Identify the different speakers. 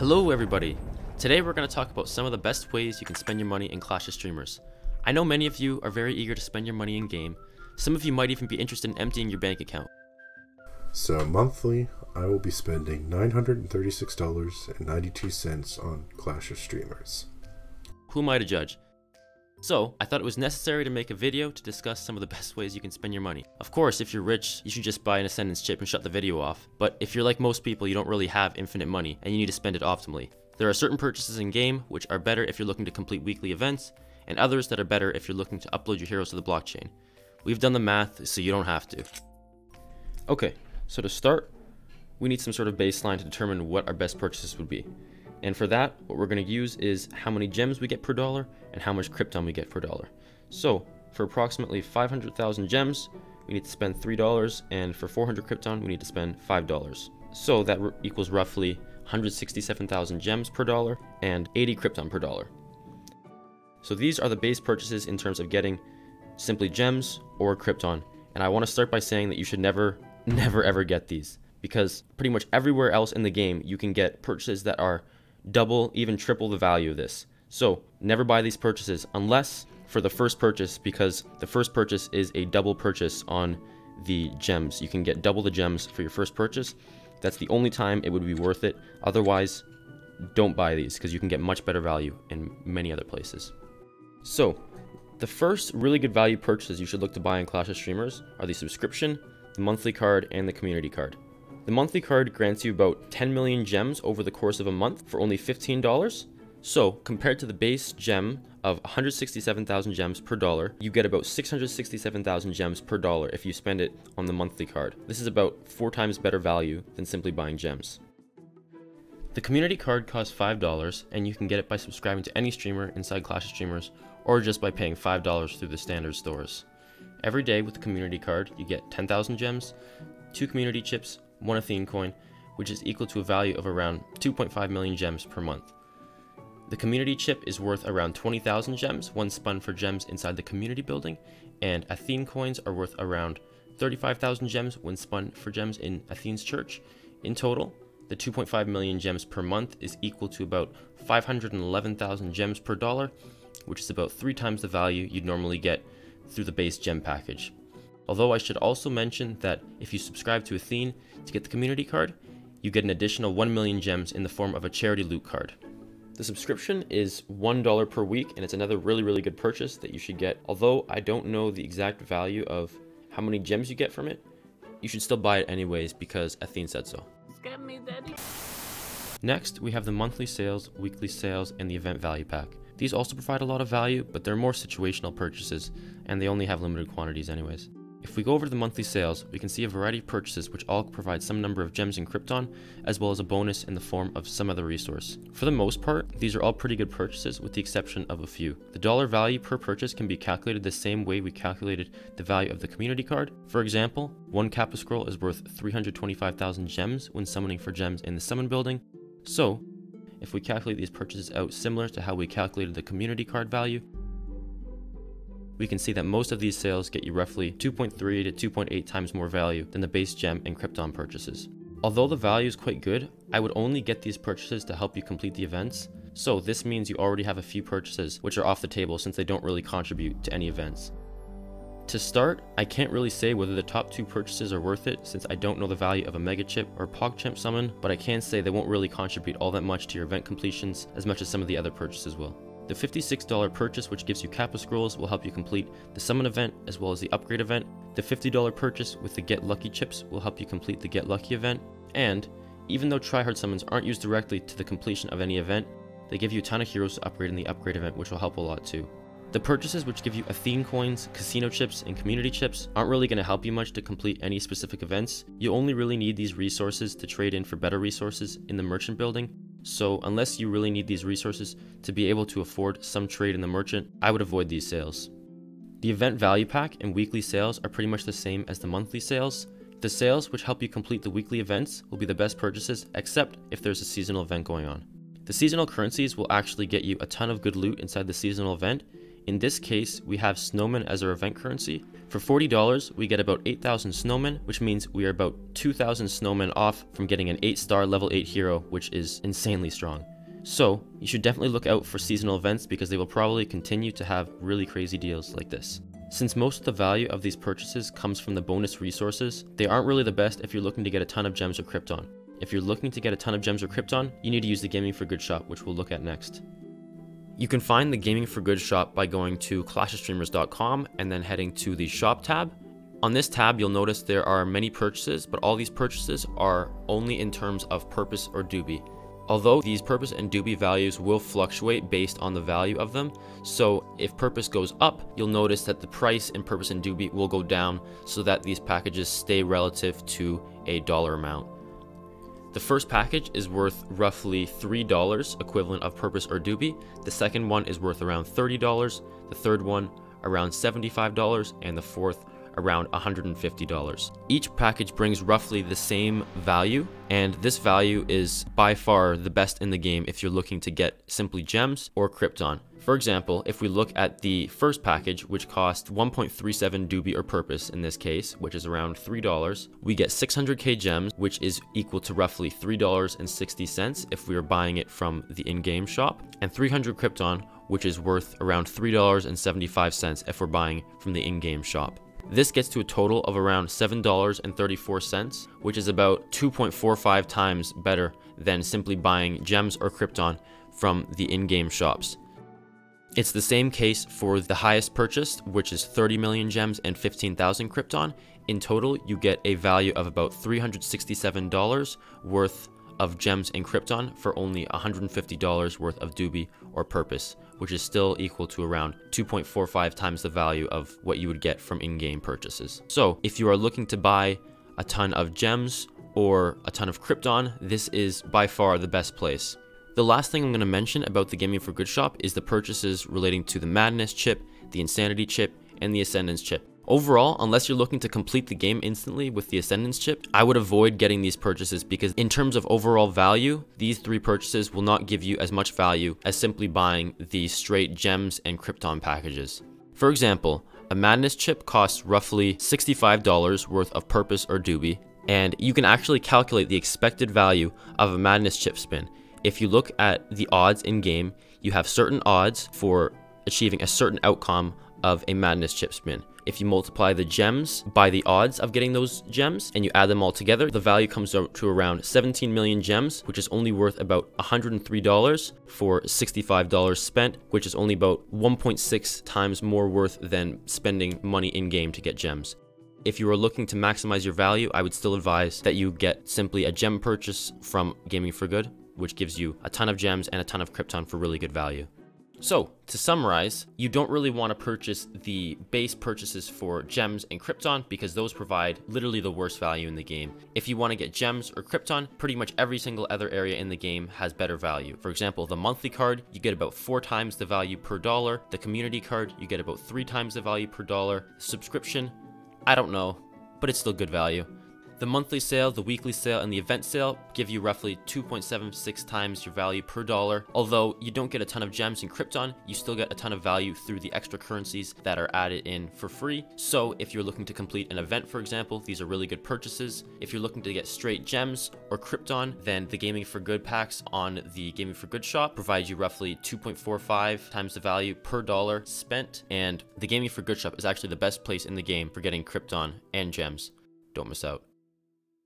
Speaker 1: Hello everybody! Today we're going to talk about some of the best ways you can spend your money in Clash of Streamers. I know many of you are very eager to spend your money in game. Some of you might even be interested in emptying your bank account.
Speaker 2: So monthly, I will be spending $936.92 on Clash of Streamers.
Speaker 1: Who am I to judge? So, I thought it was necessary to make a video to discuss some of the best ways you can spend your money. Of course, if you're rich, you should just buy an Ascendance chip and shut the video off. But if you're like most people, you don't really have infinite money, and you need to spend it optimally. There are certain purchases in game which are better if you're looking to complete weekly events, and others that are better if you're looking to upload your heroes to the blockchain. We've done the math, so you don't have to. Okay, so to start, we need some sort of baseline to determine what our best purchases would be. And for that, what we're going to use is how many gems we get per dollar and how much crypton we get per dollar. So, for approximately 500,000 gems, we need to spend $3, and for 400 crypton, we need to spend $5. So that equals roughly 167,000 gems per dollar and 80 crypton per dollar. So these are the base purchases in terms of getting simply gems or crypton. And I want to start by saying that you should never ever get these, because pretty much everywhere else in the game you can get purchases that are double, even triple the value of this. So never buy these purchases unless for the first purchase, because the first purchase is a double purchase on the gems. You can get double the gems for your first purchase. That's the only time it would be worth it. Otherwise, don't buy these because you can get much better value in many other places. So the first really good value purchases you should look to buy in Clash of Streamers are the subscription, the monthly card, and the community card. The monthly card grants you about 10 million gems over the course of a month for only $15. So, compared to the base gem of 167,000 gems per dollar, you get about 667,000 gems per dollar if you spend it on the monthly card. This is about 4 times better value than simply buying gems. The community card costs $5, and you can get it by subscribing to any streamer inside Clash of Streamers, or just by paying $5 through the standard stores. Every day with the community card, you get 10,000 gems, 2 community chips, 1 Athene coin, which is equal to a value of around 2.5 million gems per month. The community chip is worth around 20,000 gems when spun for gems inside the community building, and Athene coins are worth around 35,000 gems when spun for gems in Athene's church. In total, the 2.5 million gems per month is equal to about 511,000 gems per dollar, which is about 3 times the value you'd normally get through the base gem package. Although I should also mention that if you subscribe to Athene to get the community card, you get an additional 1 million gems in the form of a charity loot card. The subscription is $1 per week, and it's another really good purchase that you should get. Although I don't know the exact value of how many gems you get from it, you should still buy it anyways because Athene said so.
Speaker 3: Scam me, daddy.
Speaker 1: Next, we have the monthly sales, weekly sales, and the event value pack. These also provide a lot of value, but they're more situational purchases, and they only have limited quantities anyways. If we go over to the monthly sales, we can see a variety of purchases which all provide some number of gems and crypton, as well as a bonus in the form of some other resource. For the most part, these are all pretty good purchases with the exception of a few. The dollar value per purchase can be calculated the same way we calculated the value of the community card. For example, 1 Kappa scroll is worth 325,000 gems when summoning for gems in the summon building. So, if we calculate these purchases out similar to how we calculated the community card value, we can see that most of these sales get you roughly 2.3 to 2.8 times more value than the base gem and crypton purchases. Although the value is quite good, I would only get these purchases to help you complete the events, so this means you already have a few purchases which are off the table since they don't really contribute to any events. To start, I can't really say whether the top 2 purchases are worth it since I don't know the value of a mega chip or PogChamp summon, but I can say they won't really contribute all that much to your event completions as much as some of the other purchases will. The $56 purchase, which gives you Kappa scrolls, will help you complete the summon event as well as the upgrade event. The $50 purchase with the Get Lucky chips will help you complete the Get Lucky event. And even though tryhard summons aren't used directly to the completion of any event, they give you a ton of heroes to upgrade in the upgrade event, which will help a lot too. The purchases which give you Athene coins, casino chips, and community chips aren't really going to help you much to complete any specific events. You only really need these resources to trade in for better resources in the merchant building. So unless you really need these resources to be able to afford some trade in the merchant, I would avoid these sales. The event value pack and weekly sales are pretty much the same as the monthly sales. The sales which help you complete the weekly events will be the best purchases, except if there's a seasonal event going on. The seasonal currencies will actually get you a ton of good loot inside the seasonal event, In this case, we have snowmen as our event currency. For $40, we get about 8,000 snowmen, which means we are about 2,000 snowmen off from getting an 8-star level 8 hero, which is insanely strong. So, you should definitely look out for seasonal events because they will probably continue to have really crazy deals like this. Since most of the value of these purchases comes from the bonus resources, they aren't really the best if you're looking to get a ton of gems or crypton. If you're looking to get a ton of gems or crypton, you need to use the Gaming for Good shop, which we'll look at next. You can find the Gaming for Good shop by going to clashofstreamers.com and then heading to the shop tab. On this tab, you'll notice there are many purchases, but all these purchases are only in terms of purpose or doobie. Although these purpose and doobie values will fluctuate based on the value of them, so if purpose goes up, you'll notice that the price in purpose and doobie will go down so that these packages stay relative to a dollar amount. The first package is worth roughly $3 equivalent of purpose or doobie, the second one is worth around $30, the third one around $75, and the fourth around $150. Each package brings roughly the same value, and this value is by far the best in the game if you're looking to get simply gems or crypton. For example, if we look at the first package, which cost 1.37 doobie or purpose in this case, which is around $3, we get 600k gems, which is equal to roughly $3.60 if we are buying it from the in-game shop, and 300 crypton, which is worth around $3.75 if we're buying from the in-game shop. This gets to a total of around $7.34, which is about 2.45 times better than simply buying gems or crypton from the in-game shops. It's the same case for the highest purchased, which is 30 million gems and 15,000 crypton. In total, you get a value of about $367 worth of gems and crypton for only $150 worth of doobie or purpose, which is still equal to around 2.45 times the value of what you would get from in-game purchases. So if you are looking to buy a ton of gems or a ton of crypton, this is by far the best place. The last thing I'm going to mention about the Gaming for Good shop is the purchases relating to the Madness chip, the Insanity chip, and the Ascendance chip. Overall, unless you're looking to complete the game instantly with the Ascendance chip, I would avoid getting these purchases because in terms of overall value, these three purchases will not give you as much value as simply buying the straight gems and crypton packages. For example, a Madness chip costs roughly $65 worth of purpose or doobie, and you can actually calculate the expected value of a Madness chip spin. If you look at the odds in game, you have certain odds for achieving a certain outcome of a Madness chip spin. If you multiply the gems by the odds of getting those gems and you add them all together, the value comes out to around 17 million gems, which is only worth about $103 for $65 spent, which is only about 1.6 times more worth than spending money in game to get gems. If you are looking to maximize your value, I would still advise that you get simply a gem purchase from Gaming for Good, which gives you a ton of gems and a ton of crypton for really good value. So, to summarize, you don't really want to purchase the base purchases for gems and crypton because those provide literally the worst value in the game. If you want to get gems or crypton, pretty much every single other area in the game has better value. For example, the monthly card, you get about 4 times the value per dollar. The community card, you get about 3 times the value per dollar. Subscription, I don't know, but it's still good value. The monthly sale, the weekly sale, and the event sale give you roughly 2.76 times your value per dollar. Although you don't get a ton of gems and crypton, you still get a ton of value through the extra currencies that are added in for free. So if you're looking to complete an event, for example, these are really good purchases. If you're looking to get straight gems or crypton, then the Gaming for Good packs on the Gaming for Good shop provide you roughly 2.45 times the value per dollar spent. And the Gaming for Good shop is actually the best place in the game for getting crypton and gems. Don't miss out.